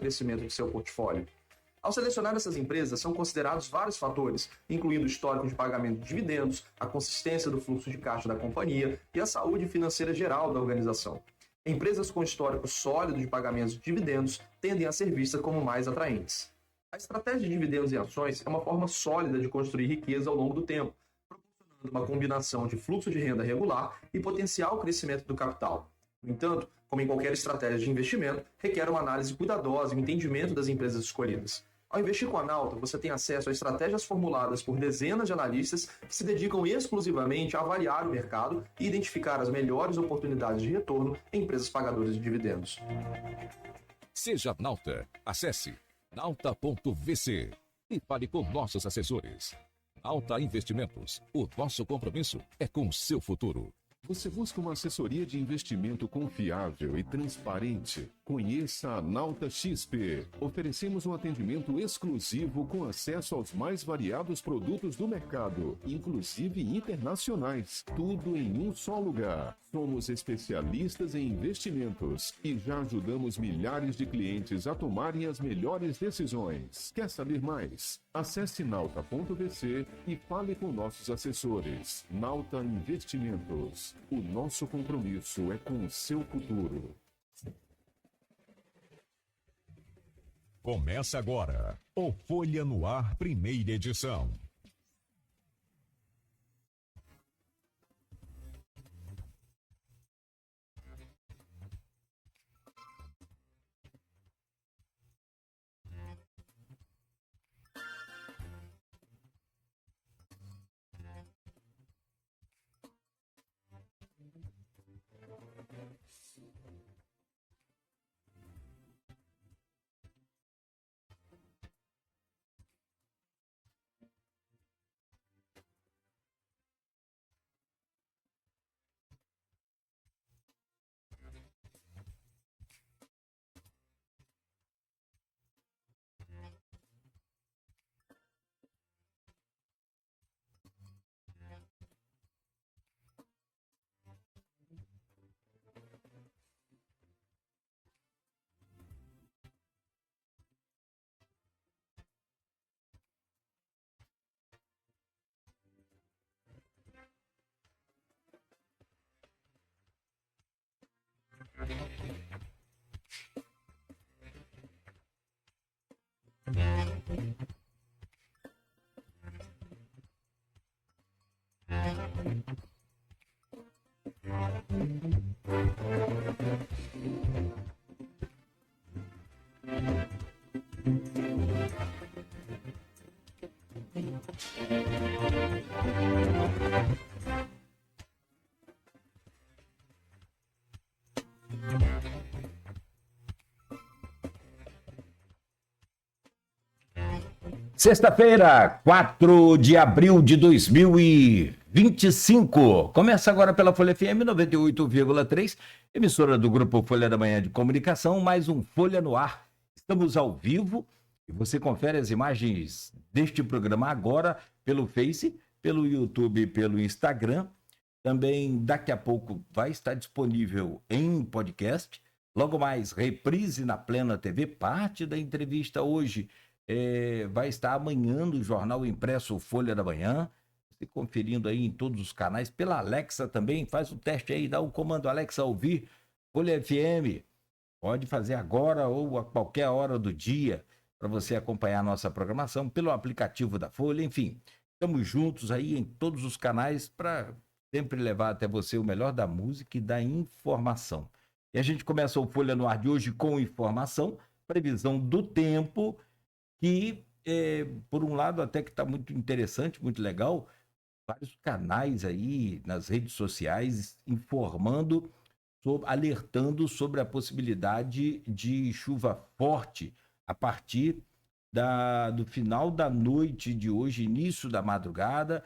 crescimento de seu portfólio. Ao selecionar essas empresas, são considerados vários fatores, incluindo o histórico de pagamento de dividendos, a consistência do fluxo de caixa da companhia e a saúde financeira geral da organização. Empresas com histórico sólido de pagamentos de dividendos tendem a ser vistas como mais atraentes. A estratégia de dividendos em ações é uma forma sólida de construir riqueza ao longo do tempo, proporcionando uma combinação de fluxo de renda regular e potencial crescimento do capital. No entanto, como em qualquer estratégia de investimento, requer uma análise cuidadosa e um entendimento das empresas escolhidas. Ao investir com a Nalta, você tem acesso a estratégias formuladas por dezenas de analistas que se dedicam exclusivamente a avaliar o mercado e identificar as melhores oportunidades de retorno em empresas pagadoras de dividendos. Seja Nalta. Acesse nalta.vc e fale com nossos assessores. Nalta Investimentos. O nosso compromisso é com o seu futuro. Você busca uma assessoria de investimento confiável e transparente? Conheça a Nalta XP. Oferecemos um atendimento exclusivo com acesso aos mais variados produtos do mercado, inclusive internacionais. Tudo em um só lugar. Somos especialistas em investimentos e já ajudamos milhares de clientes a tomarem as melhores decisões. Quer saber mais? Acesse nauta.vc e fale com nossos assessores. Nalta Investimentos. O nosso compromisso é com o seu futuro. Começa agora o Folha no Ar, primeira edição. Sexta-feira, 4 de abril de 2025. Começa agora pela Folha FM 98,3, emissora do Grupo Folha da Manhã de Comunicação, mais um Folha no Ar. Estamos ao vivo e você confere as imagens deste programa agora pelo Face, pelo YouTube e pelo Instagram. Também daqui a pouco vai estar disponível em podcast. Logo mais, reprise na Plena TV, parte da entrevista hoje. Vai estar amanhã no jornal impresso Folha da Manhã, você conferindo aí em todos os canais, pela Alexa também, faz o teste aí, dá o comando Alexa ouvir Folha FM, pode fazer agora ou a qualquer hora do dia, para você acompanhar a nossa programação pelo aplicativo da Folha, enfim, estamos juntos aí em todos os canais para sempre levar até você o melhor da música e da informação. E a gente começa o Folha no Ar de hoje com informação, previsão do tempo, que, por um lado, até que está muito interessante, muito legal, vários canais aí nas redes sociais informando, alertando sobre a possibilidade de chuva forte a partir do final da noite de hoje, início da madrugada,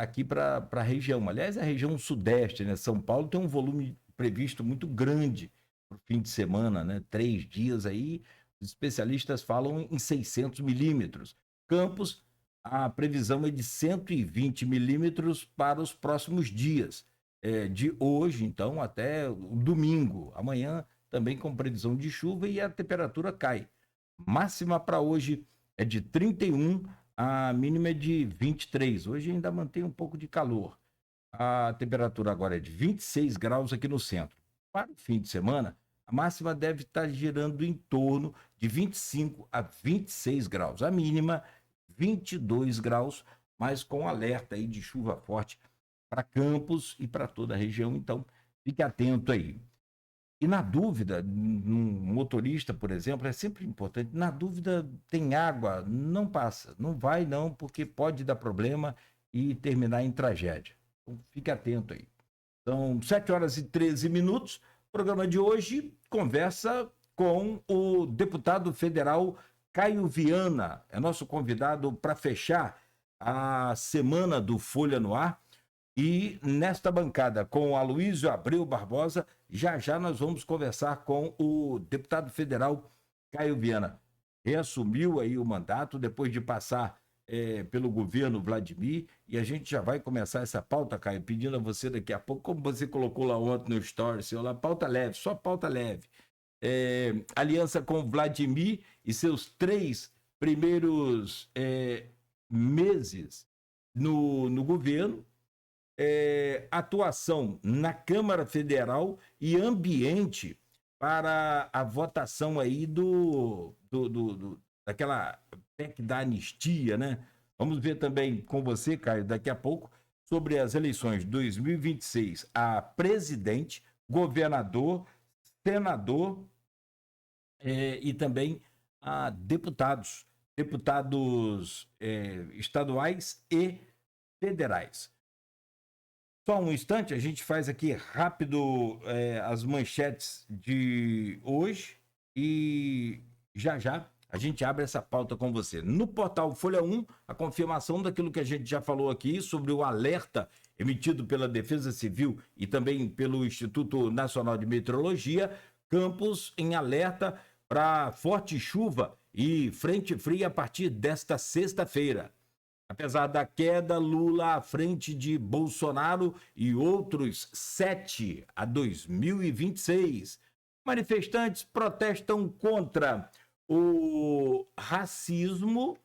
aqui para a região. Aliás, a região sudeste, né? São Paulo tem um volume previsto muito grande para o fim de semana, né? 3 dias aí. Os especialistas falam em 600 milímetros. Campos, a previsão é de 120 milímetros para os próximos dias. De hoje, então, até o domingo. Amanhã também com previsão de chuva e a temperatura cai. Máxima para hoje é de 31, a mínima é de 23. Hoje ainda mantém um pouco de calor. A temperatura agora é de 26 graus aqui no centro. Para o fim de semana, a máxima deve estar girando em torno de 25 a 26 graus. A mínima, 22 graus, mas com alerta aí de chuva forte para Campos e para toda a região. Então, fique atento aí. E na dúvida, um motorista, por exemplo, é sempre importante, na dúvida tem água, não passa, não vai não, porque pode dar problema e terminar em tragédia. Então, fique atento aí. São 7 horas e 13 minutos. O programa de hoje conversa com o deputado federal Caio Viana. É nosso convidado para fechar a semana do Folha no Ar. E nesta bancada, com o Aloysio Abreu Barbosa, já nós vamos conversar com o deputado federal Caio Viana. Reassumiu aí o mandato depois de passar pelo governo Vladimir, e a gente já vai começar essa pauta, Caio, pedindo a você daqui a pouco, como você colocou lá ontem no story, seu lá, pauta leve, só pauta leve. Aliança com Vladimir e seus 3 primeiros meses no governo, atuação na Câmara Federal e ambiente para a votação aí daquela PEC da anistia, né? Vamos ver também com você, Caio, daqui a pouco, sobre as eleições de 2026 a presidente, governador, senador e também a deputados estaduais e federais. Só um instante, a gente faz aqui rápido as manchetes de hoje e já a gente abre essa pauta com você. No portal Folha 1, a confirmação daquilo que a gente já falou aqui sobre o alerta emitido pela Defesa Civil e também pelo Instituto Nacional de Meteorologia, Campos em alerta para forte chuva e frente fria a partir desta sexta-feira. Apesar da queda, Lula à frente de Bolsonaro e outros 7 a 2026. Manifestantes protestam contra o racismo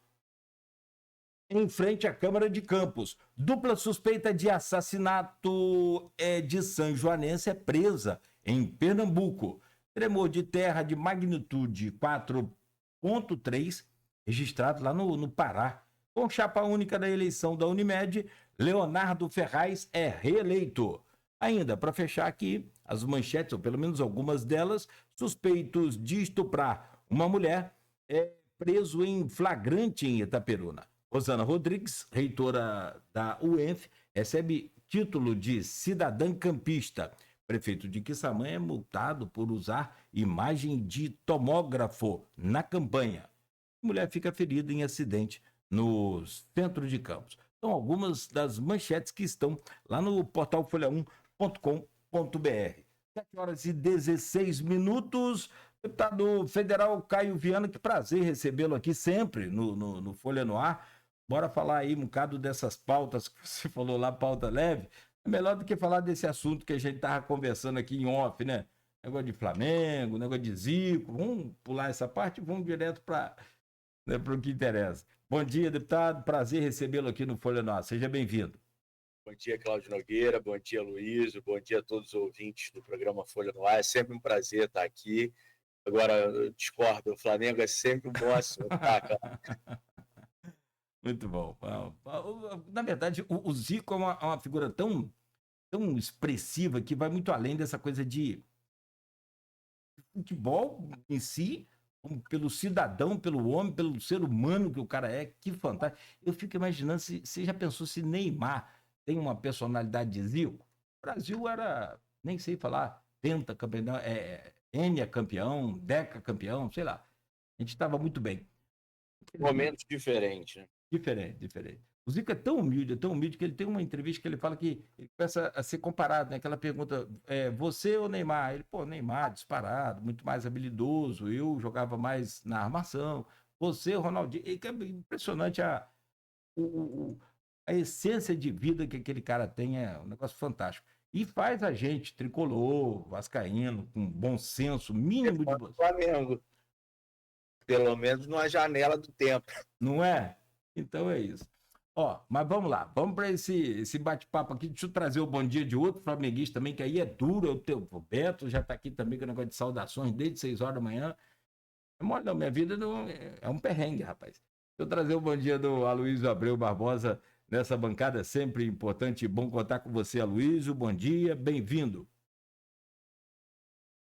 em frente à Câmara de Campos. Dupla suspeita de assassinato de sanjoanense é presa em Pernambuco. Tremor de terra de magnitude 4,3 registrado lá no Pará. Com chapa única da eleição da Unimed, Leonardo Ferraz é reeleito. Ainda, para fechar aqui, as manchetes, ou pelo menos algumas delas, suspeitos de estuprar uma mulher é preso em flagrante em Itaperuna. Rosana Rodrigues, reitora da UENF, recebe título de cidadã campista. Prefeito de Quissamã é multado por usar imagem de tomógrafo na campanha. Mulher fica ferida em acidente no centro de Campos. São algumas das manchetes que estão lá no portal folha1.com.br. 7 horas e 16 minutos. Deputado federal Caio Viana, que prazer recebê-lo aqui sempre no Folha no Ar. Bora falar aí um bocado dessas pautas que você falou lá, pauta leve. É melhor do que falar desse assunto que a gente estava conversando aqui em off, né? Negócio de Flamengo, negócio de Zico. Vamos pular essa parte e vamos direto para o que interessa. Bom dia, deputado. Prazer recebê-lo aqui no Folha no Ar. Seja bem-vindo. Bom dia, Cláudio Nogueira. Bom dia, Aloysio. Bom dia a todos os ouvintes do programa Folha no Ar. É sempre um prazer estar aqui. Agora, eu discordo. O Flamengo é sempre um bom assunto, tá, cara? Muito bom. Na verdade, o Zico é uma figura tão expressiva que vai muito além dessa coisa de futebol em si, pelo cidadão, pelo homem, pelo ser humano que o cara é. Que fantástico. Eu fico imaginando, você já pensou se Neymar tem uma personalidade de Zico? O Brasil era, nem sei falar, pentacampeão, Enia campeão, Deca campeão, sei lá. A gente estava muito bem. Momentos diferentes, né? Diferente. O Zico é tão humilde que ele tem uma entrevista que ele fala que ele começa a ser comparado, né? Aquela pergunta, você ou Neymar? Ele, Neymar, disparado, muito mais habilidoso, eu jogava mais na armação, você, Ronaldinho. É impressionante a essência de vida que aquele cara tem, é um negócio fantástico. e faz a gente, tricolor, vascaíno, com bom senso, mínimo de... Flamengo, pelo menos numa janela do tempo. Não é? Então é isso. Ó, mas vamos lá, vamos para esse bate-papo aqui. Deixa eu trazer o bom dia de outro flamenguista também, que aí é duro. O Beto já tá aqui também com o negócio de saudações desde 6 horas da manhã. Não, minha vida não, é um perrengue, rapaz. Deixa eu trazer o bom dia do Aloysio Abreu Barbosa nessa bancada. Sempre importante e bom contar com você, Aloysio. Bom dia, bem-vindo.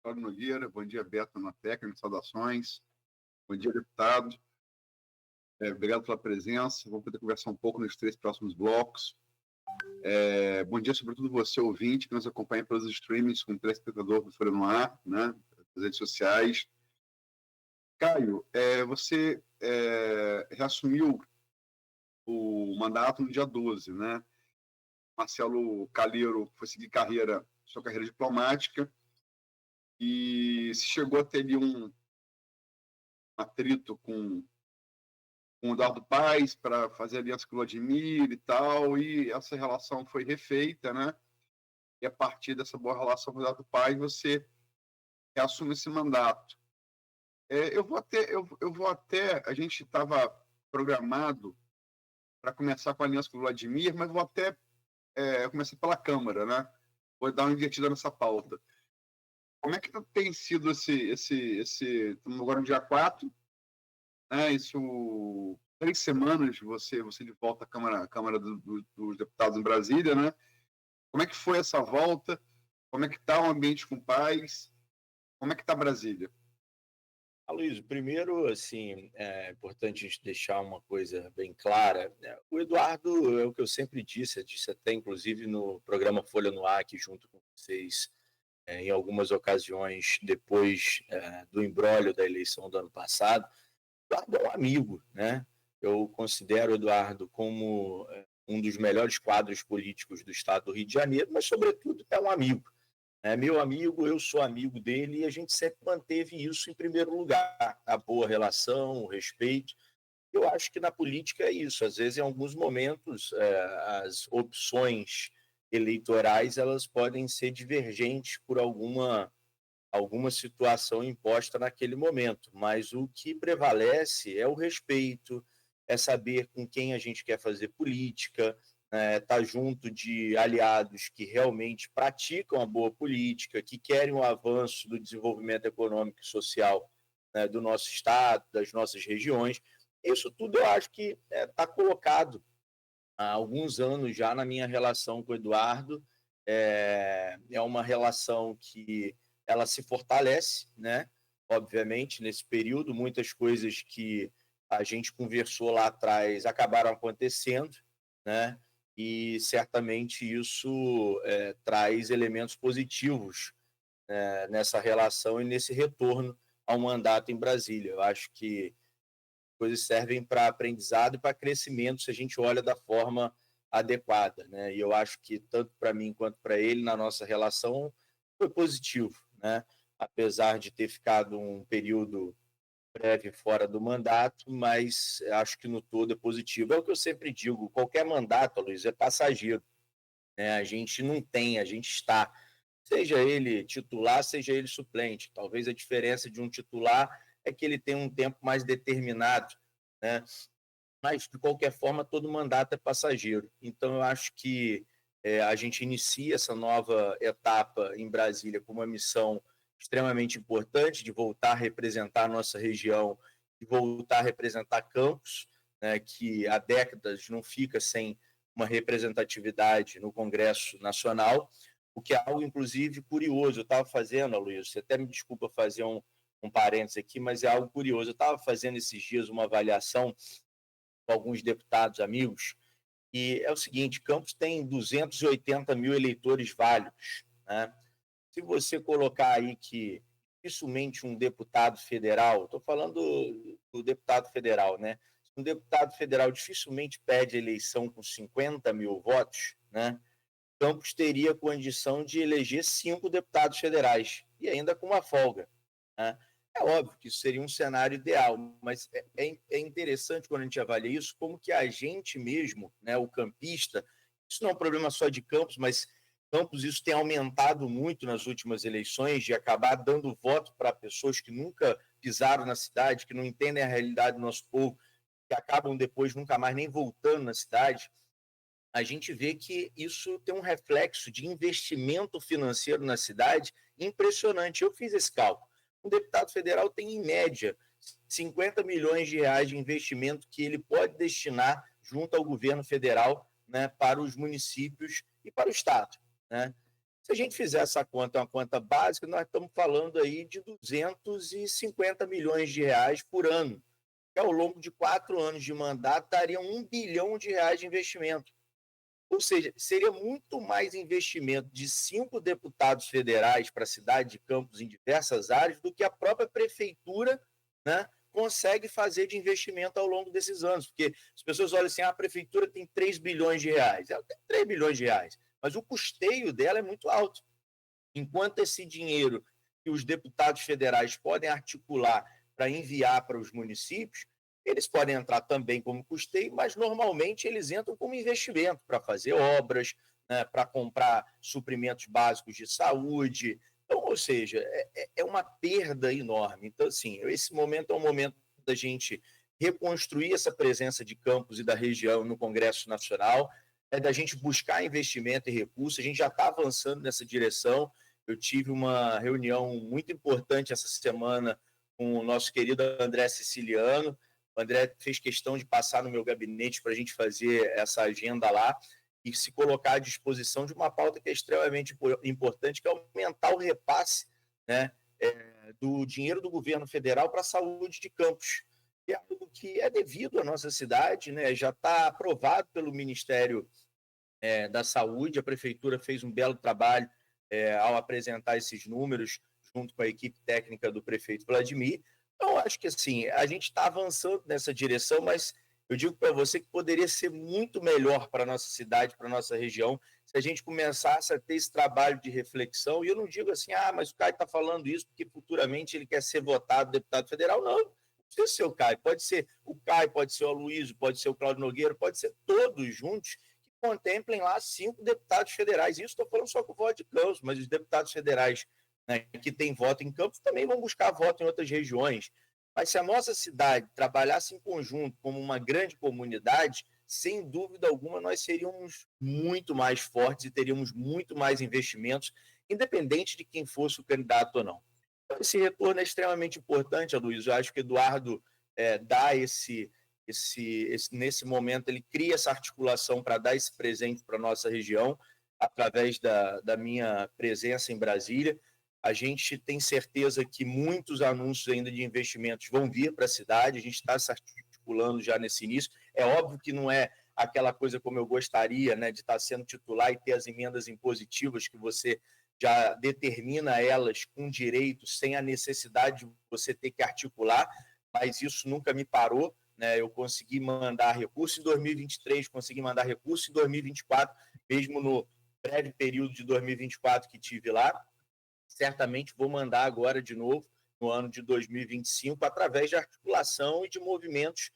Claudio Nogueira, bom dia, Beto na técnica, saudações. Bom dia, deputado. Obrigado pela presença. Vamos poder conversar um pouco nos 3 próximos blocos. Bom dia, sobretudo você, ouvinte, que nos acompanha pelos streamings com o telespectador do Folha no Ar, né, nas redes sociais. Caio, você reassumiu o mandato no dia 12, né? Marcelo Calheiro foi seguir sua carreira diplomática e se chegou a ter ali um atrito com o Eduardo Paes para fazer aliança com o Vladimir e tal, e essa relação foi refeita, né? E a partir dessa boa relação com o Eduardo Paes, você reassume esse mandato. Eu vou até, a gente estava programado para começar com a aliança com o Vladimir, mas vou até começar pela Câmara, né? Vou dar uma invertida nessa pauta. Como é que tem sido estamos agora no dia 4, né? Isso, 3 semanas você de volta à Câmara dos Deputados em Brasília, né? Como é que foi essa volta? Como é que está o ambiente com paz? Como é que está Brasília? Aloysio, primeiro, assim, é importante a gente deixar uma coisa bem clara. O Eduardo, é o que eu sempre disse, eu disse até inclusive no programa Folha no Ar, aqui junto com vocês, em algumas ocasiões, depois do imbróglio da eleição do ano passado. O Eduardo é um amigo, né? Eu considero o Eduardo como um dos melhores quadros políticos do estado do Rio de Janeiro, mas, sobretudo, é um amigo. É meu amigo, eu sou amigo dele, e a gente sempre manteve isso em primeiro lugar, a boa relação, o respeito. Eu acho que na política é isso. Às vezes, em alguns momentos, as opções eleitorais elas podem ser divergentes por alguma situação imposta naquele momento, mas o que prevalece é o respeito, é saber com quem a gente quer fazer política, estar junto de aliados que realmente praticam a boa política, que querem o avanço do desenvolvimento econômico e social, né, do nosso estado, das nossas regiões. Isso tudo eu acho que está colocado há alguns anos já na minha relação com o Eduardo. É uma relação que ela se fortalece, né? Obviamente, nesse período, muitas coisas que a gente conversou lá atrás acabaram acontecendo, né? E certamente isso traz elementos positivos nessa relação e nesse retorno ao mandato em Brasília. Eu acho que coisas servem para aprendizado e para crescimento se a gente olha da forma adequada, né? E eu acho que tanto para mim quanto para ele, na nossa relação, foi positivo, né? Apesar de ter ficado um período breve fora do mandato, mas acho que no todo é positivo. É o que eu sempre digo, qualquer mandato, Luiz, é passageiro, né? A gente não tem, a gente está, seja ele titular, seja ele suplente. Talvez a diferença de um titular é que ele tem um tempo mais determinado, né? Mas, de qualquer forma, todo mandato é passageiro. Então, eu acho que a gente inicia essa nova etapa em Brasília com uma missão extremamente importante de voltar a representar a nossa região, de voltar a representar Campos, né, que há décadas não fica sem uma representatividade no Congresso Nacional, o que é algo, inclusive, curioso. Eu estava fazendo, Luiz, você até me desculpa fazer um parênteses aqui, mas é algo curioso. Eu estava fazendo esses dias uma avaliação com alguns deputados amigos, e é o seguinte: Campos tem 280 mil eleitores válidos, né? Se você colocar aí que dificilmente um deputado federal, estou falando do deputado federal, né? Um deputado federal dificilmente pede eleição com 50 mil votos, né? Campos teria condição de eleger 5 deputados federais, e ainda com uma folga, né? É óbvio que isso seria um cenário ideal, mas é interessante quando a gente avalia isso, como que a gente mesmo, né, o campista, isso não é um problema só de Campos, mas Campos, isso tem aumentado muito nas últimas eleições, de acabar dando voto para pessoas que nunca pisaram na cidade, que não entendem a realidade do nosso povo, que acabam depois nunca mais nem voltando na cidade. A gente vê que isso tem um reflexo de investimento financeiro na cidade impressionante. Eu fiz esse cálculo. Um deputado federal tem, em média, 50 milhões de reais de investimento que ele pode destinar junto ao governo federal, né, para os municípios e para o Estado, né? Se a gente fizer essa conta, uma conta básica, nós estamos falando aí de 250 milhões de reais por ano, que ao longo de 4 anos de mandato daria 1 bilhão de reais de investimento. Ou seja, seria muito mais investimento de 5 deputados federais para a cidade de Campos em diversas áreas do que a própria prefeitura, né, consegue fazer de investimento ao longo desses anos. Porque as pessoas olham assim, a prefeitura tem 3 bilhões de reais. Ela tem 3 bilhões de reais, mas o custeio dela é muito alto. Enquanto esse dinheiro que os deputados federais podem articular para enviar para os municípios, eles podem entrar também como custeio, mas normalmente eles entram como investimento para fazer obras, né, para comprar suprimentos básicos de saúde. Então, ou seja, é uma perda enorme. Então, assim, esse momento é um momento da gente reconstruir essa presença de Campos e da região no Congresso Nacional, da gente buscar investimento e recursos. A gente já está avançando nessa direção. Eu tive uma reunião muito importante essa semana com o nosso querido André Siciliano. O André fez questão de passar no meu gabinete para a gente fazer essa agenda lá e se colocar à disposição de uma pauta que é extremamente importante, que é aumentar o repasse, né, do dinheiro do governo federal para a saúde de Campos, que é algo que é devido à nossa cidade, né, já está aprovado pelo Ministério da Saúde. A Prefeitura fez um belo trabalho ao apresentar esses números junto com a equipe técnica do prefeito Vladimir. Então, acho que assim, a gente está avançando nessa direção, mas eu digo para você que poderia ser muito melhor para a nossa cidade, para a nossa região, se a gente começasse a ter esse trabalho de reflexão. E eu não digo assim, mas o Caio está falando isso porque futuramente ele quer ser votado deputado federal. Não precisa ser o Caio, pode ser o Caio, pode ser o Aloysio, pode ser o Cláudio Nogueira, pode ser todos juntos que contemplem lá 5 deputados federais. Isso estou falando só com o voto de Campos, mas os deputados federais, né, que tem voto em Campos, também vão buscar voto em outras regiões. Mas se a nossa cidade trabalhasse em conjunto como uma grande comunidade, sem dúvida alguma nós seríamos muito mais fortes e teríamos muito mais investimentos, independente de quem fosse o candidato ou não. Então, esse retorno é extremamente importante, Aloysio. Eu acho que o Eduardo dá nesse momento, ele cria essa articulação para dar esse presente para a nossa região, através da minha presença em Brasília. A gente tem certeza que muitos anúncios ainda de investimentos vão vir para a cidade, a gente está se articulando já nesse início. É óbvio que não é aquela coisa como eu gostaria, né, de estar sendo titular e ter as emendas impositivas que você já determina elas com direito, sem a necessidade de você ter que articular, mas isso nunca me parou, né? Eu consegui mandar recurso em 2023, consegui mandar recurso em 2024, mesmo no breve período de 2024 que tive lá. Certamente vou mandar agora de novo, no ano de 2025, através de articulação e de movimentos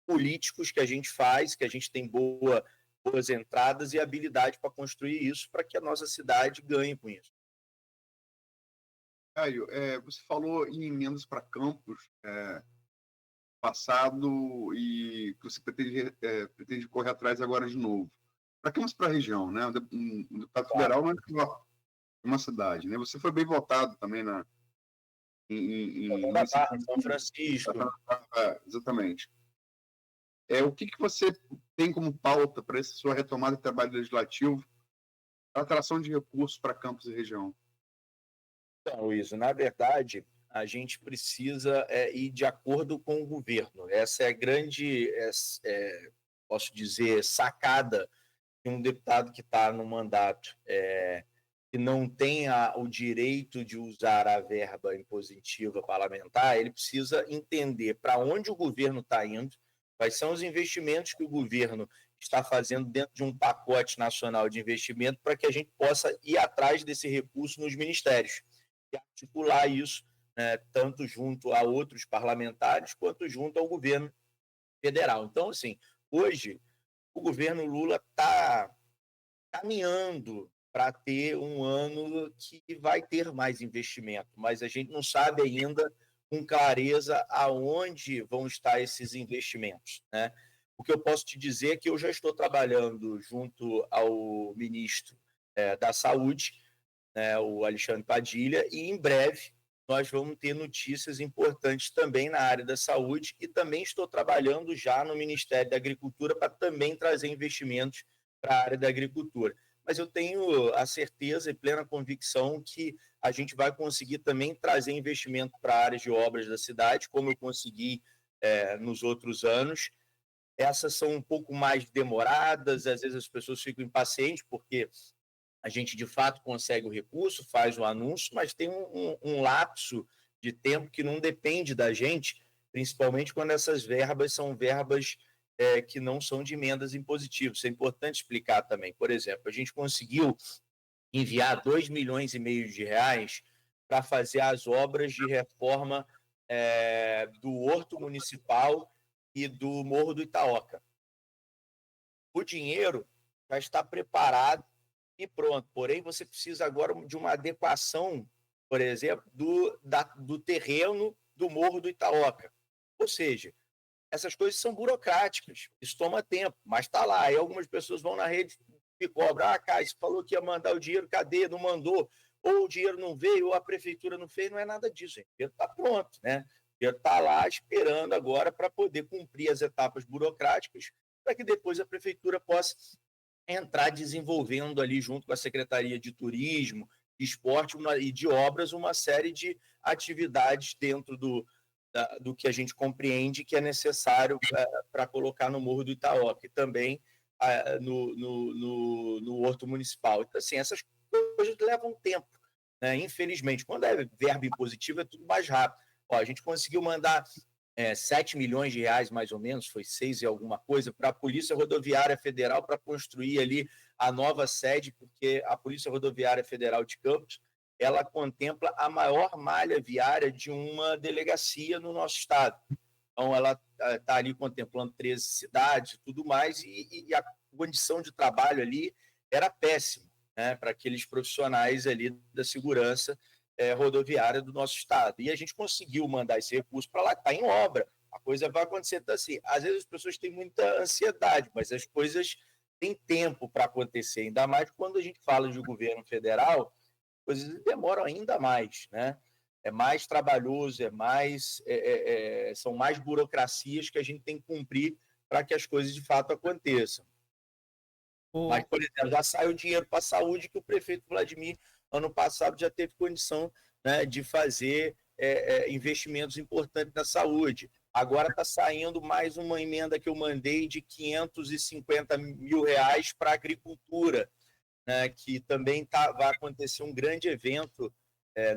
políticos que a gente faz, que a gente tem boas entradas e habilidade para construir isso, para que a nossa cidade ganhe com isso. Caio, você falou em emendas para Campos passado e que você pretende correr atrás agora de novo. Para Campos, para a região, né? Um deputado federal não é uma cidade, né? Você foi bem votado também em São Francisco. Exatamente. O que você tem como pauta para essa sua retomada de trabalho legislativo, a atração de recursos para Campos e região? Então, Luiz, na verdade, a gente precisa ir de acordo com o governo. Essa é a grande, posso dizer, sacada de um deputado que está no mandato, que não tem o direito de usar a verba impositiva parlamentar. Ele precisa entender para onde o governo está indo, quais são os investimentos que o governo está fazendo dentro de um pacote nacional de investimento, para que a gente possa ir atrás desse recurso nos ministérios e articular isso, né, tanto junto a outros parlamentares quanto junto ao governo federal. Então, assim, hoje o governo Lula está caminhando para ter um ano que vai ter mais investimento, mas a gente não sabe ainda com clareza aonde vão estar esses investimentos, né? O que eu posso te dizer é que eu já estou trabalhando junto ao ministro da Saúde, né, o Alexandre Padilha, e em breve nós vamos ter notícias importantes também na área da saúde, e também estou trabalhando já no Ministério da Agricultura para também trazer investimentos para a área da agricultura. Mas eu tenho a certeza e plena convicção que a gente vai conseguir também trazer investimento para áreas de obras da cidade, como eu consegui nos outros anos. Essas são um pouco mais demoradas, às vezes as pessoas ficam impacientes, porque a gente, de fato, consegue o recurso, faz o anúncio, mas tem um lapso de tempo que não depende da gente, principalmente quando essas verbas são verbas que não são de emendas impositivas. Isso é importante explicar também. Por exemplo, a gente conseguiu enviar 2,5 milhões de reais para fazer as obras de reforma do Horto Municipal e do Morro do Itaoca. O dinheiro já está preparado e pronto. Porém, você precisa agora de uma adequação, por exemplo, do terreno do Morro do Itaoca. Ou seja, essas coisas são burocráticas, isso toma tempo, mas está lá. Aí algumas pessoas vão na rede e cobram: Caio, você falou que ia mandar o dinheiro, cadê? Não mandou. Ou o dinheiro não veio, ou a prefeitura não fez. Não é nada disso, gente. O dinheiro está pronto, né? O dinheiro está lá esperando agora para poder cumprir as etapas burocráticas, para que depois a prefeitura possa entrar desenvolvendo ali, junto com a Secretaria de Turismo, de Esporte e de Obras, uma série de atividades dentro do que a gente compreende que é necessário para colocar no Morro do Itaoca e também no Horto Municipal. Então, assim, essas coisas levam tempo, né? Infelizmente, quando é verba impositiva, é tudo mais rápido. A gente conseguiu mandar 7 milhões de reais, mais ou menos, foi 6 e alguma coisa, para a Polícia Rodoviária Federal, para construir ali a nova sede, porque a Polícia Rodoviária Federal de Campos, ela contempla a maior malha viária de uma delegacia no nosso estado. Então, ela está ali contemplando 13 cidades e tudo mais, e a condição de trabalho ali era péssima, né, para aqueles profissionais ali da segurança rodoviária do nosso estado. E a gente conseguiu mandar esse recurso para lá, está em obra. A coisa vai acontecer. Então, assim, às vezes as pessoas têm muita ansiedade, mas as coisas têm tempo para acontecer, ainda mais quando a gente fala de governo federal, coisas demoram ainda mais, né? É mais trabalhoso, são mais burocracias que a gente tem que cumprir para que as coisas de fato aconteçam. Mas, por exemplo, já saiu dinheiro para a saúde, que o prefeito Vladimir, ano passado, já teve condição, né, de fazer investimentos importantes na saúde. Agora está saindo mais uma emenda que eu mandei de 550 mil reais para a agricultura, né, que também vai acontecer um grande evento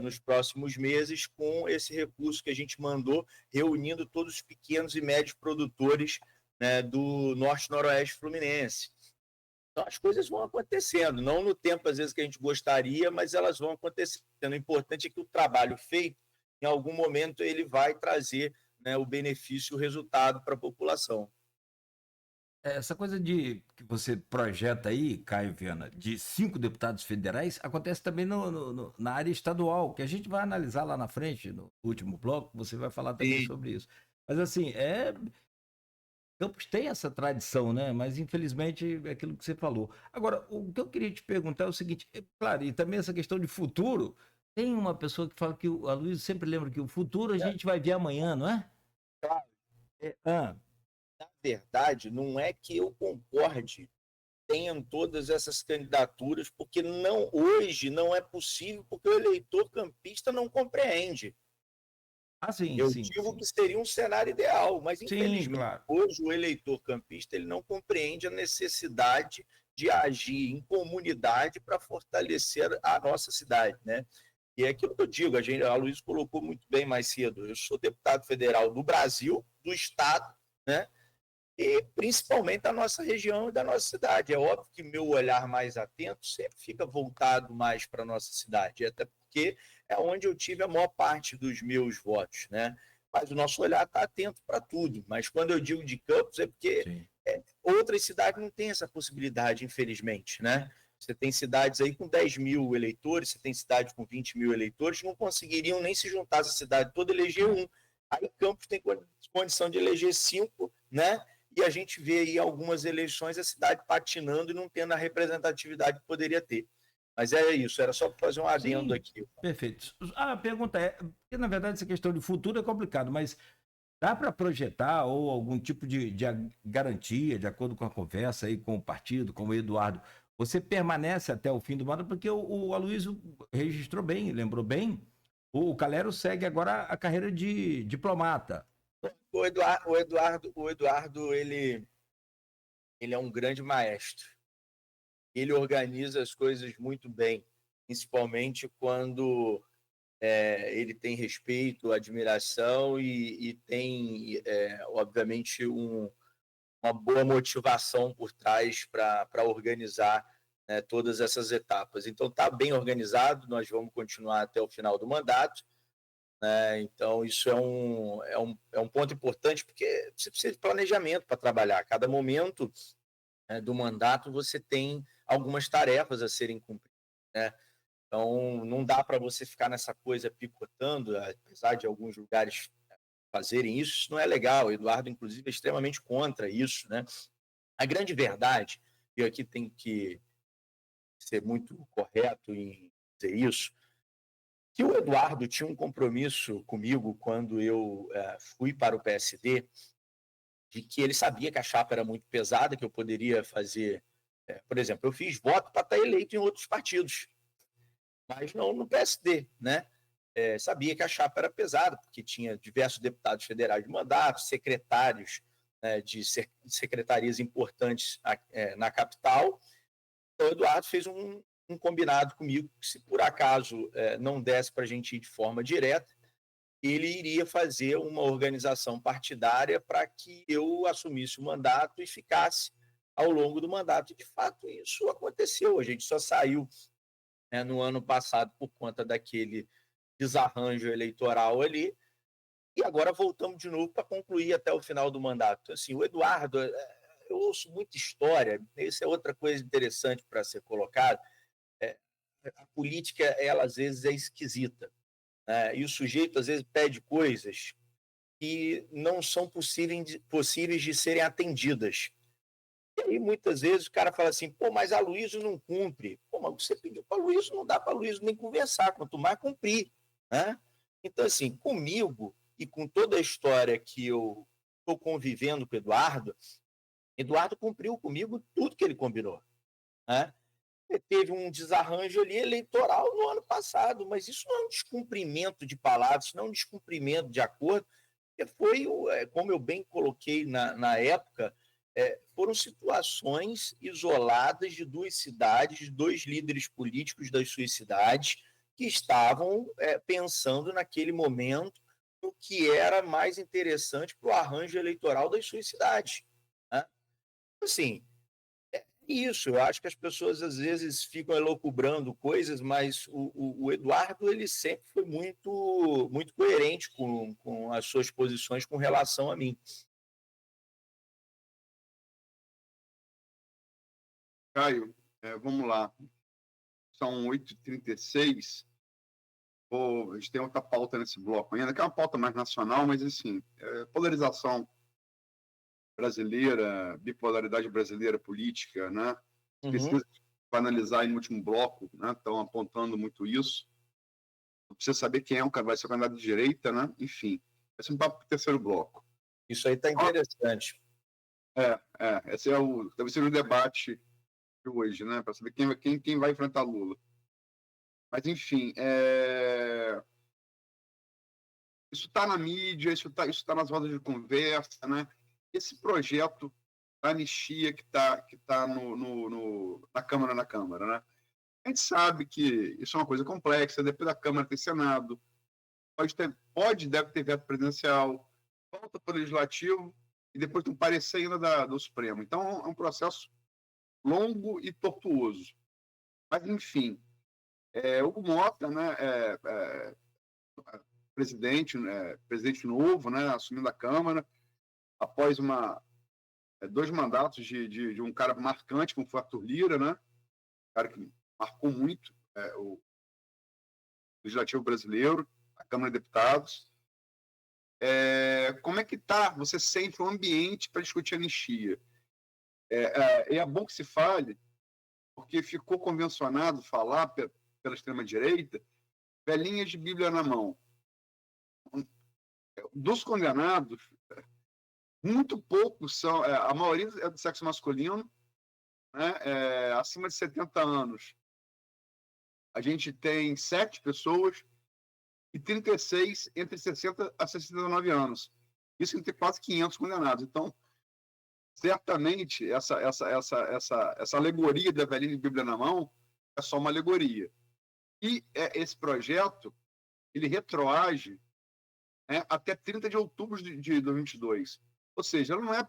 nos próximos meses com esse recurso que a gente mandou, reunindo todos os pequenos e médios produtores, né, do Norte-Noroeste Fluminense. Então, as coisas vão acontecendo, não no tempo, às vezes, que a gente gostaria, mas elas vão acontecendo. O importante é que o trabalho feito, em algum momento, ele vai trazer, né, o benefício, o resultado para a população. Essa coisa que você projeta aí, Caio Viana, de 5 deputados federais, acontece também na área estadual, que a gente vai analisar lá na frente, no último bloco, você vai falar também sobre isso. Mas assim, Campos tem essa tradição, né? Mas infelizmente é aquilo que você falou. Agora, o que eu queria te perguntar é o seguinte, claro, e também essa questão de futuro, tem uma pessoa que fala que, a Luísa sempre lembra que o futuro a gente vai ver amanhã, não é? Claro. Na verdade, não é que eu concorde, tenham todas essas candidaturas, porque hoje não é possível, porque o eleitor campista não compreende. Eu digo que seria um cenário ideal, mas infelizmente claro, hoje o eleitor campista ele não compreende a necessidade de agir em comunidade para fortalecer a nossa cidade, né? E é aquilo que eu digo, a Luísa colocou muito bem mais cedo, eu sou deputado federal do Brasil, do estado, né? E principalmente da nossa região e da nossa cidade. É óbvio que meu olhar mais atento sempre fica voltado mais para a nossa cidade, até porque é onde eu tive a maior parte dos meus votos, né? Mas o nosso olhar está atento para tudo. Mas quando eu digo de Campos é porque outras cidades não têm essa possibilidade, infelizmente, né? Você tem cidades aí com 10 mil eleitores, você tem cidade com 20 mil eleitores, não conseguiriam nem se juntar essa cidade toda, eleger um. Aí Campos tem condição de eleger 5, né? E a gente vê aí algumas eleições a cidade patinando e não tendo a representatividade que poderia ter. Mas é isso, era só para fazer um adendo aqui. Perfeito. A pergunta é, porque na verdade essa questão de futuro é complicado, mas dá para projetar ou algum tipo de garantia, de acordo com a conversa aí com o partido, com o Eduardo, você permanece até o fim do mandato, porque o Aloysio registrou bem, lembrou bem, o Calero segue agora a carreira de diplomata. O Eduardo ele é um grande maestro. Ele organiza as coisas muito bem, principalmente quando ele tem respeito, admiração e tem, obviamente, uma boa motivação por trás para organizar, né, todas essas etapas. Então, está bem organizado, nós vamos continuar até o final do mandato. Então, isso é um ponto importante, porque você precisa de planejamento para trabalhar. Cada momento do mandato, você tem algumas tarefas a serem cumpridas, né? Então, não dá para você ficar nessa coisa picotando, apesar de alguns lugares fazerem isso, isso não é legal. O Eduardo, inclusive, é extremamente contra isso, né? A grande verdade, e aqui tem que ser muito correto em dizer isso, que o Eduardo tinha um compromisso comigo quando eu fui para o PSD, de que ele sabia que a chapa era muito pesada, que eu poderia fazer... por exemplo, eu fiz voto para estar eleito em outros partidos, mas não no PSD, né? Sabia que a chapa era pesada, porque tinha diversos deputados federais de mandato, secretários, né, de secretarias importantes na capital. Então, o Eduardo fez um combinado comigo, que se por acaso não desse para a gente ir de forma direta, ele iria fazer uma organização partidária para que eu assumisse o mandato e ficasse ao longo do mandato. E, de fato, isso aconteceu. A gente só saiu no ano passado por conta daquele desarranjo eleitoral ali, e agora voltamos de novo para concluir até o final do mandato. Assim, o Eduardo, eu ouço muita história, isso é outra coisa interessante para ser colocado, a política, ela às vezes é esquisita, né? E o sujeito às vezes pede coisas que não são possíveis de serem atendidas. E aí, muitas vezes, o cara fala assim, pô, mas a Aloysio não cumpre. Pô, mas você pediu para a Aloysio, não dá para a Aloysio nem conversar, quanto mais cumprir, né? Então, assim, comigo e com toda a história que eu estou convivendo com o Eduardo cumpriu comigo tudo que ele combinou, né? Ele teve um desarranjo ali eleitoral no ano passado, mas isso não é um descumprimento de palavras, isso não é um descumprimento de acordo, porque foi, como eu bem coloquei na época, foram situações isoladas de duas cidades, dois líderes políticos das suas cidades, que estavam pensando naquele momento no que era mais interessante para o arranjo eleitoral das suas cidades, né? Assim, isso, eu acho que as pessoas às vezes ficam elucubrando coisas, mas o Eduardo ele sempre foi muito, muito coerente com as suas posições com relação a mim. Caio, vamos lá. São 8h36. A gente tem outra pauta nesse bloco ainda, que é uma pauta mais nacional, mas, assim, polarização brasileira, bipolaridade brasileira política, né? Pesquisas para analisar aí no último bloco, né? Estão apontando muito isso. Não precisa saber quem vai ser o candidato de direita, né? Enfim, vai ser um papo para o terceiro bloco. Isso aí está interessante. Esse deve ser o debate de hoje, né? Para saber quem vai enfrentar Lula. Mas, enfim, isso está na mídia, isso tá nas rodas de conversa, né? Esse projeto da anistia que tá na Câmara, né? A gente sabe que isso é uma coisa complexa, depois da Câmara tem Senado, deve ter veto presidencial, volta para o Legislativo e depois tem um parecer ainda do Supremo. Então, é um processo longo e tortuoso. Mas, enfim, o Mota, né, presidente novo, né, assumindo a Câmara, após 2 mandatos de um cara marcante, como foi Arthur Lira, né? cara que marcou muito o Legislativo brasileiro, a Câmara de Deputados. Como é que você sente o ambiente para discutir anistia? É bom que se fale, porque ficou convencionado falar pela extrema-direita, velhinhas de Bíblia na mão. Dos condenados, muito poucos são, a maioria é do sexo masculino, né? Acima de 70 anos. A gente tem 7 pessoas e 36 entre 60 a 69 anos. Isso entre quase 500 condenados. Então, certamente, essa alegoria da velhinha de Bíblia na mão é só uma alegoria. E esse projeto, ele retroage, né, até 30 de outubro de 2022. Ou seja, ela não é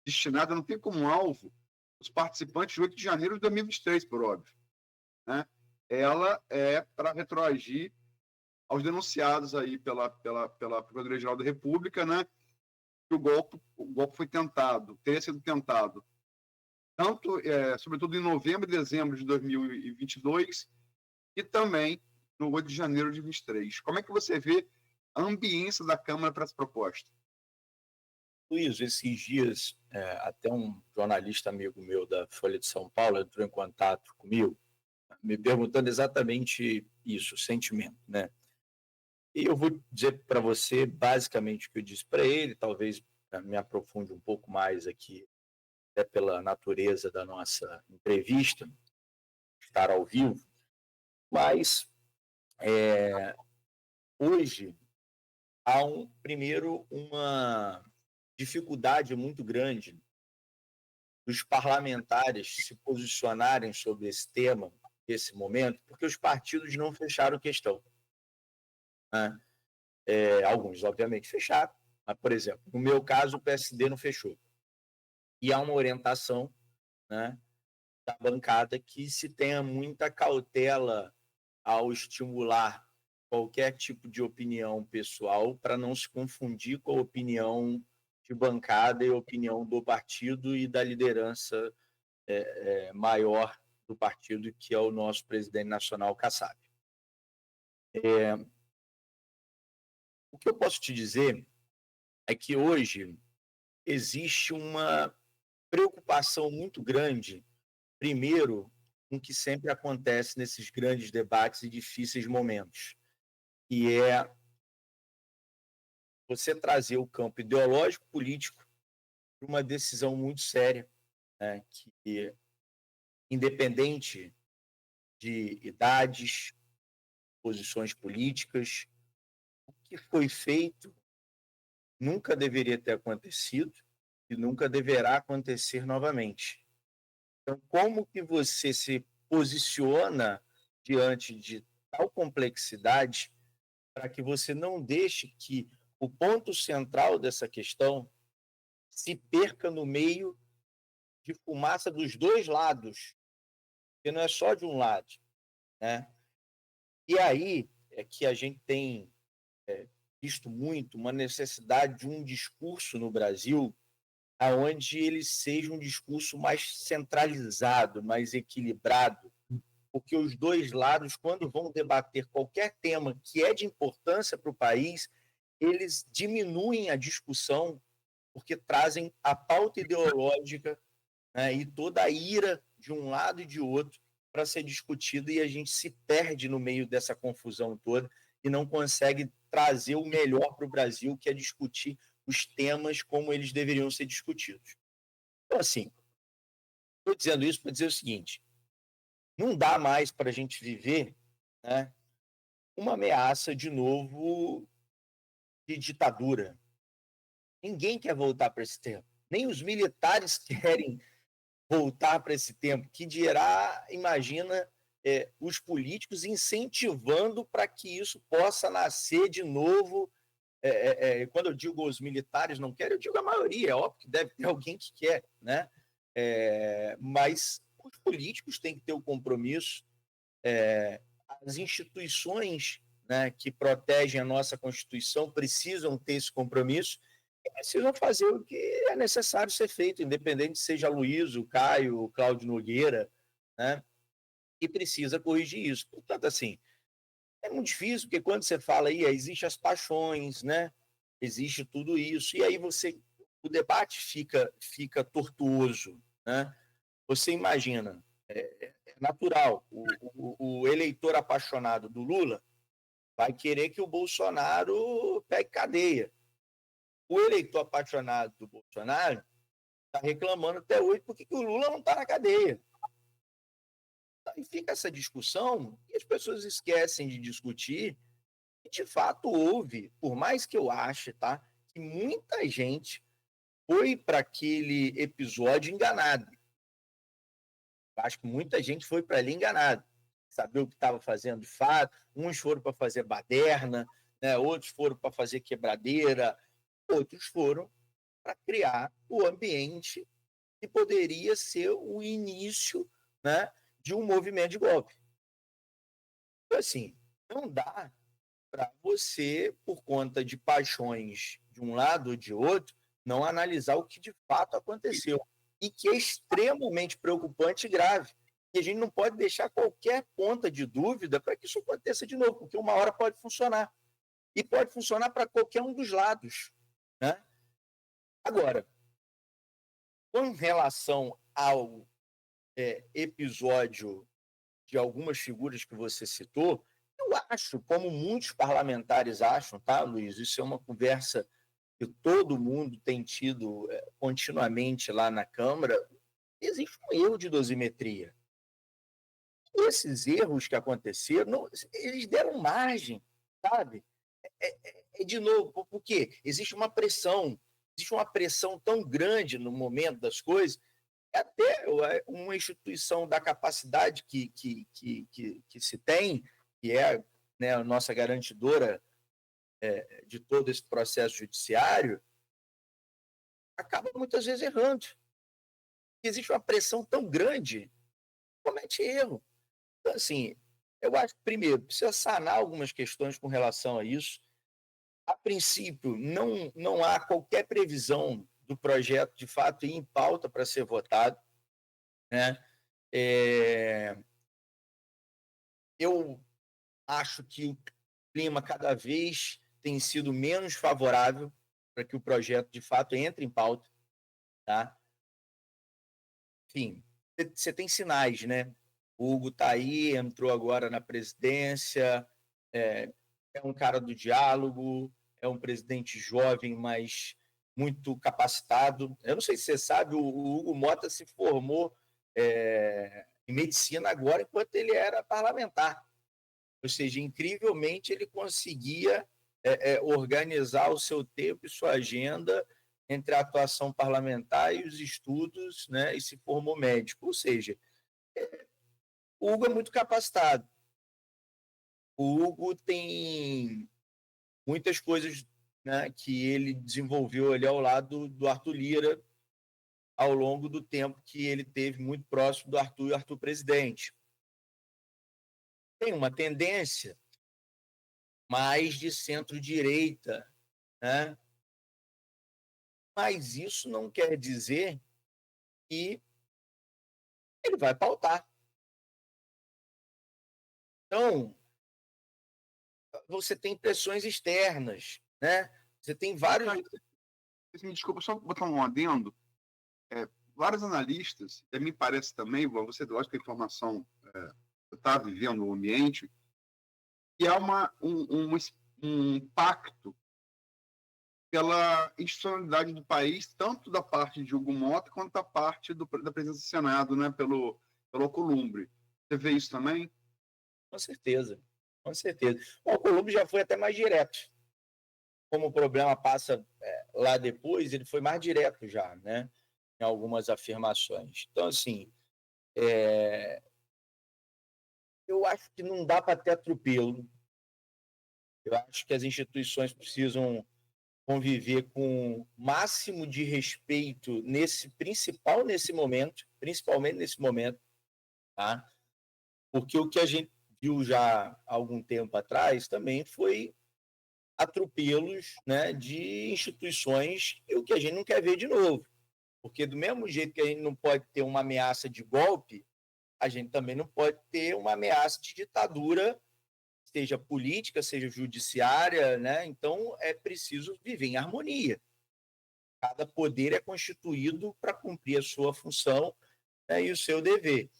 destinada, não tem como alvo os participantes de 8 de janeiro de 2023, por óbvio. Né? Ela é para retroagir aos denunciados aí pela Procuradoria-Geral da República, né, que o golpe foi tentado, teria sido tentado, tanto, sobretudo em novembro e dezembro de 2022 e também no 8 de janeiro de 2023. Como é que você vê a ambiência da Câmara para essa proposta? Luiz, esses dias, até um jornalista amigo meu da Folha de São Paulo entrou em contato comigo, me perguntando exatamente isso, o sentimento, né? E eu vou dizer para você basicamente o que eu disse para ele, talvez me aprofunde um pouco mais aqui, até pela natureza da nossa entrevista, estar ao vivo, mas hoje há primeiro uma dificuldade muito grande dos parlamentares se posicionarem sobre esse tema, esse momento, porque os partidos não fecharam questão. Né? Alguns, obviamente, fecharam, mas, por exemplo, no meu caso, o PSD não fechou. E há uma orientação, né, da bancada que se tenha muita cautela ao estimular qualquer tipo de opinião pessoal para não se confundir com a opinião de bancada e a opinião do partido e da liderança maior do partido, que é o nosso presidente nacional, Kassab. O que eu posso te dizer é que hoje existe uma preocupação muito grande, primeiro, com o que sempre acontece nesses grandes debates e difíceis momentos, que é você trazer o campo ideológico político para uma decisão muito séria, né, que, independente de idades, posições políticas, o que foi feito nunca deveria ter acontecido e nunca deverá acontecer novamente. Então, como que você se posiciona diante de tal complexidade para que você não deixe que o ponto central dessa questão se perca no meio de fumaça dos dois lados, porque não é só de um lado, né? E aí é que a gente tem visto muito uma necessidade de um discurso no Brasil aonde ele seja um discurso mais centralizado, mais equilibrado, porque os dois lados, quando vão debater qualquer tema que é de importância para o país, eles diminuem a discussão porque trazem a pauta ideológica, né, e toda a ira de um lado e de outro para ser discutida, e a gente se perde no meio dessa confusão toda e não consegue trazer o melhor para o Brasil, que é discutir os temas como eles deveriam ser discutidos. Então, assim, estou dizendo isso para dizer o seguinte: não dá mais para a gente viver, né, uma ameaça de novo de ditadura. Ninguém quer voltar para esse tempo. Nem os militares querem voltar para esse tempo. Que dirá, imagina, os políticos incentivando para que isso possa nascer de novo. Quando eu digo os militares não querem, eu digo a maioria. É óbvio que deve ter alguém que quer, né? Mas os políticos têm que ter o compromisso. As instituições, né, que protegem a nossa Constituição precisam ter esse compromisso e precisam fazer o que é necessário ser feito, independente seja Luiz, o Caio, o Cláudio Nogueira, né? e precisa corrigir isso. Portanto, assim, é muito difícil, porque quando você fala aí, existe as paixões, né? Existe tudo isso, e aí o debate fica tortuoso, né? Você imagina, é natural, o eleitor apaixonado do Lula vai querer que o Bolsonaro pegue cadeia. O eleitor apaixonado do Bolsonaro está reclamando até hoje por que o Lula não está na cadeia. E fica essa discussão e as pessoas esquecem de discutir. E, de fato, houve, por mais que eu ache, tá, que muita gente foi para aquele episódio enganado. Acho que muita gente foi para ali enganado. Saber o que estava fazendo de fato. Uns foram para fazer baderna, né? Outros foram para fazer quebradeira, outros foram para criar o ambiente que poderia ser o início, né, de um movimento de golpe. Então, assim, não dá para você, por conta de paixões de um lado ou de outro, não analisar o que de fato aconteceu. E que é extremamente preocupante e grave. E a gente não pode deixar qualquer ponta de dúvida para que isso aconteça de novo, porque uma hora pode funcionar. E pode funcionar para qualquer um dos lados, né? Agora, com relação ao episódio de algumas figuras que você citou, eu acho, como muitos parlamentares acham, tá, Luiz? Isso é uma conversa que todo mundo tem tido continuamente lá na Câmara. Existe um erro de dosimetria. E esses erros que aconteceram, eles deram margem, sabe? De novo, porque existe uma pressão tão grande no momento das coisas, até uma instituição da capacidade que se tem, que é, né, a nossa garantidora de todo esse processo judiciário, acaba muitas vezes errando. Existe uma pressão tão grande, comete erro. Então, assim, eu acho que, primeiro, precisa sanar algumas questões com relação a isso. A princípio, não há qualquer previsão do projeto, de fato, ir em pauta para ser votado, né? Eu acho que o clima cada vez tem sido menos favorável para que o projeto, de fato, entre em pauta, tá? Enfim, você tem sinais, né? O Hugo está aí, entrou agora na presidência, é um cara do diálogo, é um presidente jovem, mas muito capacitado. Eu não sei se você sabe, o Hugo Mota se formou em medicina agora, enquanto ele era parlamentar. Ou seja, incrivelmente, ele conseguia organizar o seu tempo e sua agenda entre a atuação parlamentar e os estudos, né, e se formou médico. Ou seja, o Hugo é muito capacitado. O Hugo tem muitas coisas, né, que ele desenvolveu ali ao lado do Arthur Lira ao longo do tempo que ele teve muito próximo do Arthur e o Arthur presidente. Tem uma tendência mais de centro-direita, né? Mas isso não quer dizer que ele vai pautar. Então, você tem pressões externas, né? Você tem vários... Me desculpa, só botar um adendo. Vários analistas, me parece também, você lógico que a informação está vivendo o ambiente, que há um impacto pela institucionalidade do país, tanto da parte de Hugo Mota quanto da parte da presença do Senado, né, pelo Alcolumbre. Você vê isso também? Com certeza, com certeza. O Alcolumbre já foi até mais direto. Como o problema passa lá depois, ele foi mais direto já, né, em algumas afirmações. Então, assim, eu acho que não dá para ter atropelo. Eu acho que as instituições precisam conviver com o máximo de respeito principalmente nesse momento, tá? Porque o que a gente viu já há algum tempo atrás também foi atropelos, né, de instituições, e o que a gente não quer ver de novo. Porque do mesmo jeito que a gente não pode ter uma ameaça de golpe, a gente também não pode ter uma ameaça de ditadura, seja política, seja judiciária, né? Então é preciso viver em harmonia. Cada poder é constituído para cumprir a sua função, né, e o seu dever.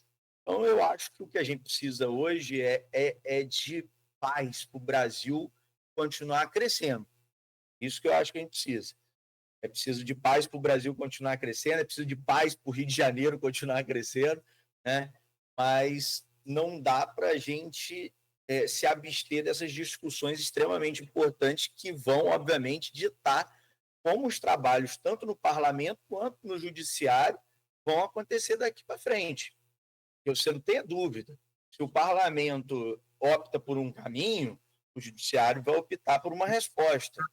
Então eu acho que o que a gente precisa hoje é de paz para o Brasil continuar crescendo. Isso que eu acho que a gente precisa. É preciso de paz para o Brasil continuar crescendo, é preciso de paz para o Rio de Janeiro continuar crescendo, né? Mas não dá para a gente se abster dessas discussões extremamente importantes que vão, obviamente, ditar como os trabalhos, tanto no parlamento quanto no judiciário, vão acontecer daqui para frente. Você não tenha dúvida. Se o parlamento opta por um caminho, o judiciário vai optar por uma resposta,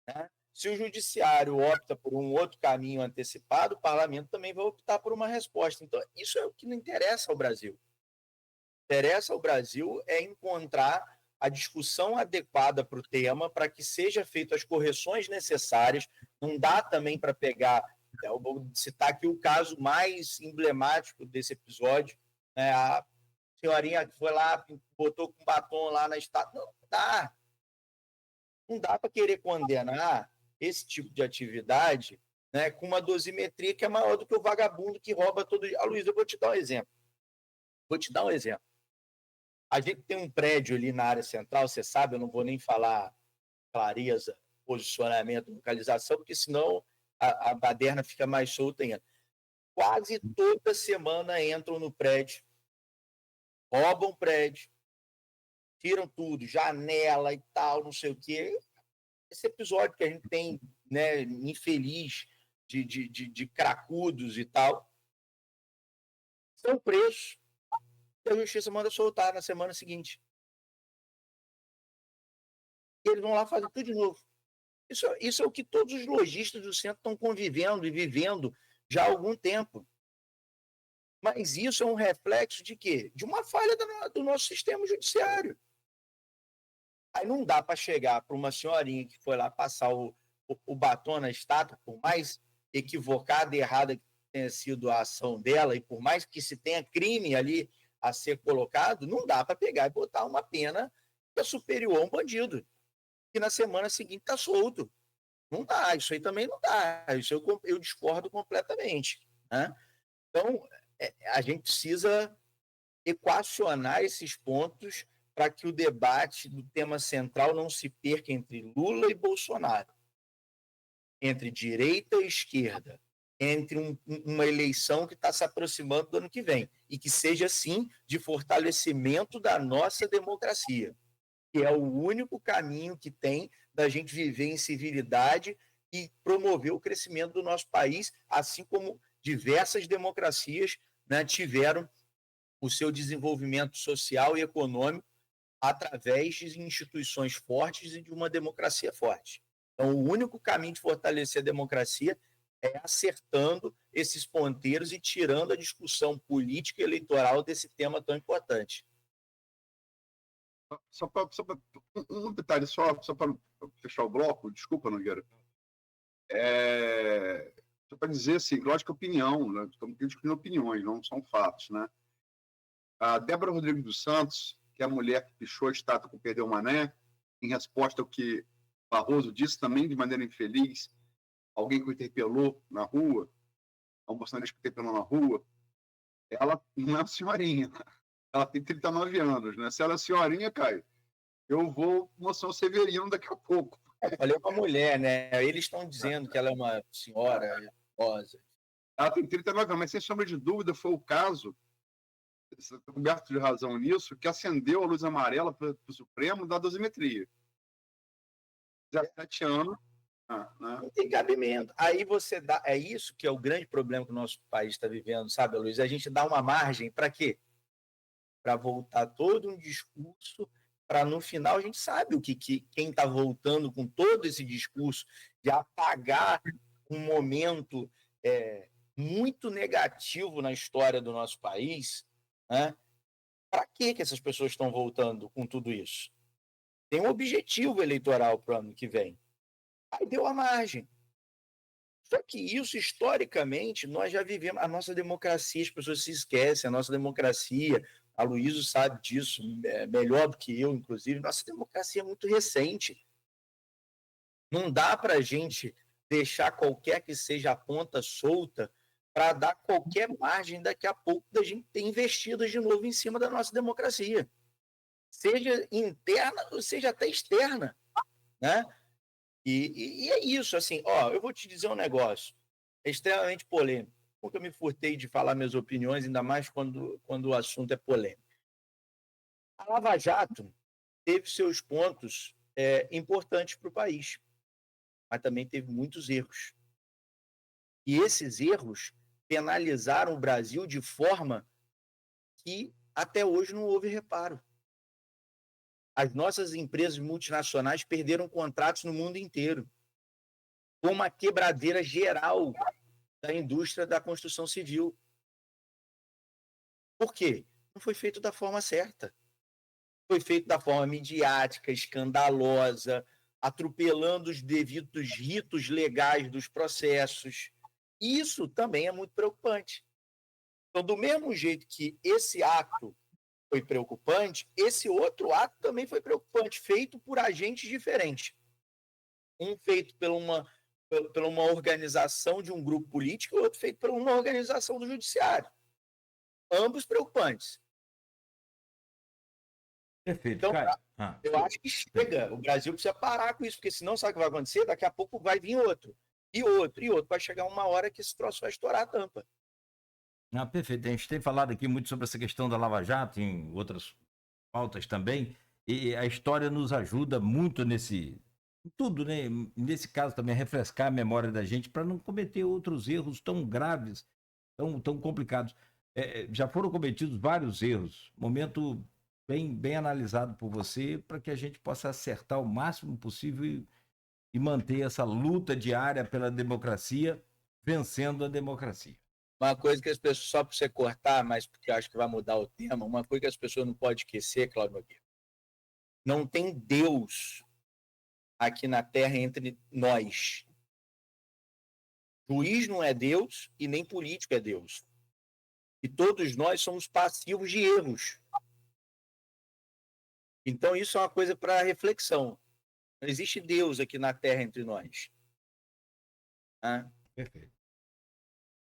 né? Se o judiciário opta por um outro caminho antecipado, o parlamento também vai optar por uma resposta. Então, isso é o que não interessa ao Brasil. O que interessa ao Brasil é encontrar a discussão adequada para o tema, para que sejam feitas as correções necessárias. Não dá também para pegar, eu vou citar aqui o caso mais emblemático desse episódio, né? A senhorinha que foi lá, botou com batom lá na estátua. Não dá. Não dá para querer condenar esse tipo de atividade, né, com uma dosimetria que é maior do que o vagabundo que rouba todo dia. Luiz, eu vou te dar um exemplo. A gente tem um prédio ali na área central, você sabe, eu não vou nem falar clareza, posicionamento, localização, porque senão a baderna fica mais solta ainda. Quase toda semana entram no prédio, roubam o prédio, tiram tudo, janela e tal, não sei o quê. Esse episódio que a gente tem, né, infeliz, de cracudos e tal, são presos e a justiça manda soltar na semana seguinte. E eles vão lá fazer tudo de novo. Isso é o que todos os lojistas do centro estão convivendo e vivendo já há algum tempo. Mas isso é um reflexo de quê? De uma falha do nosso sistema judiciário. Aí não dá para chegar para uma senhorinha que foi lá passar o batom na estátua, por mais equivocada e errada que tenha sido a ação dela, e por mais que se tenha crime ali a ser colocado, não dá para pegar e botar uma pena que é superior a um bandido, que na semana seguinte está solto. Não dá, isso aí também não dá. Isso eu discordo completamente, né? Então, a gente precisa equacionar esses pontos para que o debate do tema central não se perca entre Lula e Bolsonaro, entre direita e esquerda, entre uma eleição que está se aproximando do ano que vem, e que seja, sim, de fortalecimento da nossa democracia, que é o único caminho que tem da gente viver em civilidade e promover o crescimento do nosso país, assim como diversas democracias, né, tiveram o seu desenvolvimento social e econômico através de instituições fortes e de uma democracia forte. Então, o único caminho de fortalecer a democracia é acertando esses ponteiros e tirando a discussão política e eleitoral desse tema tão importante. Só para um detalhe, só para fechar o bloco, desculpa, Nogueira. Só para dizer assim, lógico, opinião, né? Estamos discutindo opiniões, não são fatos, né? A Débora Rodrigues dos Santos, que é a mulher que pichou a estátua com Perdeu o Mané, em resposta ao que Barroso disse também de maneira infeliz, alguém que o interpelou na rua, um bolsonarista que interpelou na rua, ela não é uma senhorinha, ela tem 39 anos, né? Se ela é senhorinha, Caio, eu vou moção Severino daqui a pouco. Falei com a mulher, né? Eles estão dizendo que ela é uma senhora idosa. Ela tem 39 anos, mas sem sombra de dúvida foi o caso, coberto de razão nisso, que acendeu a luz amarela para o Supremo da dosimetria. 17 anos. Né? Não tem cabimento. Aí você dá. É isso que é o grande problema que o nosso país está vivendo, sabe, Luiz? A gente dá uma margem para quê? Para voltar todo um discurso, para no final a gente sabe o que quem está voltando com todo esse discurso de apagar um momento muito negativo na história do nosso país, né? Para que essas pessoas estão voltando com tudo isso? Tem um objetivo eleitoral para o ano que vem. Aí deu a margem. Só que isso, historicamente, nós já vivemos. A nossa democracia, as pessoas se esquecem, a nossa democracia, a Luísa sabe disso melhor do que eu, inclusive, nossa democracia é muito recente. Não dá para a gente deixar qualquer que seja a ponta solta para dar qualquer margem daqui a pouco da gente ter investido de novo em cima da nossa democracia. Seja interna ou seja até externa, né? E é isso, assim, eu vou te dizer um negócio, é extremamente polêmico. Nunca me furtei de falar minhas opiniões, ainda mais quando o assunto é polêmico. A Lava Jato teve seus pontos importantes para o país, mas também teve muitos erros. E esses erros penalizaram o Brasil de forma que até hoje não houve reparo. As nossas empresas multinacionais perderam contratos no mundo inteiro. Foi uma quebradeira geral da indústria da construção civil. Por quê? Não foi feito da forma certa. Foi feito da forma midiática, escandalosa, atropelando os devidos ritos legais dos processos. Isso também é muito preocupante. Então, do mesmo jeito que esse ato foi preocupante, esse outro ato também foi preocupante, feito por agentes diferentes. Um feito por uma organização de um grupo político e outro feito por uma organização do judiciário. Ambos preocupantes. Perfeito, Então, Caio. eu acho que chega. O Brasil precisa parar com isso, porque senão sabe o que vai acontecer? Daqui a pouco vai vir outro, e outro, e outro. Vai chegar uma hora que esse troço vai estourar a tampa. Perfeito. A gente tem falado aqui muito sobre essa questão da Lava Jato, em outras pautas também, e a história nos ajuda muito em tudo, né? Nesse caso também, refrescar a memória da gente para não cometer outros erros tão graves, tão complicados. Já foram cometidos vários erros, momento bem analisado por você, para que a gente possa acertar o máximo possível e manter essa luta diária pela democracia, vencendo a democracia. Uma coisa que as pessoas, só para você cortar, mas porque eu acho que vai mudar o tema, uma coisa que as pessoas não podem esquecer, Cláudio Nogueira, não tem Deus aqui na Terra entre nós. Juiz não é Deus e nem político é Deus. E todos nós somos passivos de erros. Então isso é uma coisa para reflexão. Não existe Deus aqui na Terra entre nós. Perfeito.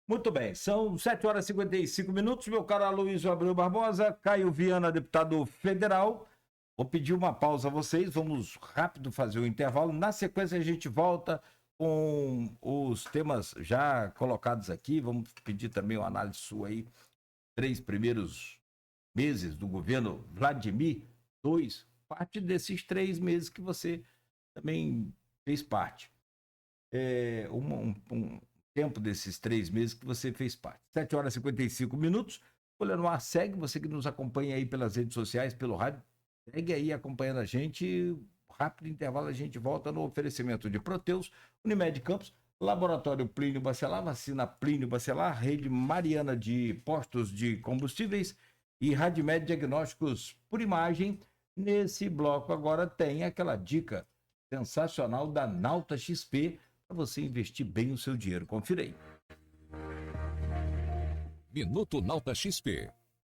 Muito bem, são 7h55, meu caro Aloysio Abreu Barbosa, Caio Viana, deputado federal. Vou pedir uma pausa a vocês, vamos rápido fazer o intervalo. Na sequência a gente volta com os temas já colocados aqui. Vamos pedir também uma análise sua aí. 3 primeiros meses do governo Vladimir, 2, parte desses 3 meses que você também fez parte. Um tempo desses 3 meses que você fez parte. 7h55. Folha no Ar segue, você que nos acompanha aí pelas redes sociais, pelo rádio, segue aí acompanhando a gente. Rápido intervalo, a gente volta no oferecimento de Proteus, Unimed Campos, Laboratório Plínio Bacelar, Vacina Plínio Bacelar, Rede Mariana de Postos de Combustíveis e Radmed Diagnósticos por Imagem. Nesse bloco agora tem aquela dica sensacional da Nauta XP, para você investir bem o seu dinheiro. Confira aí. Minuto Nauta XP.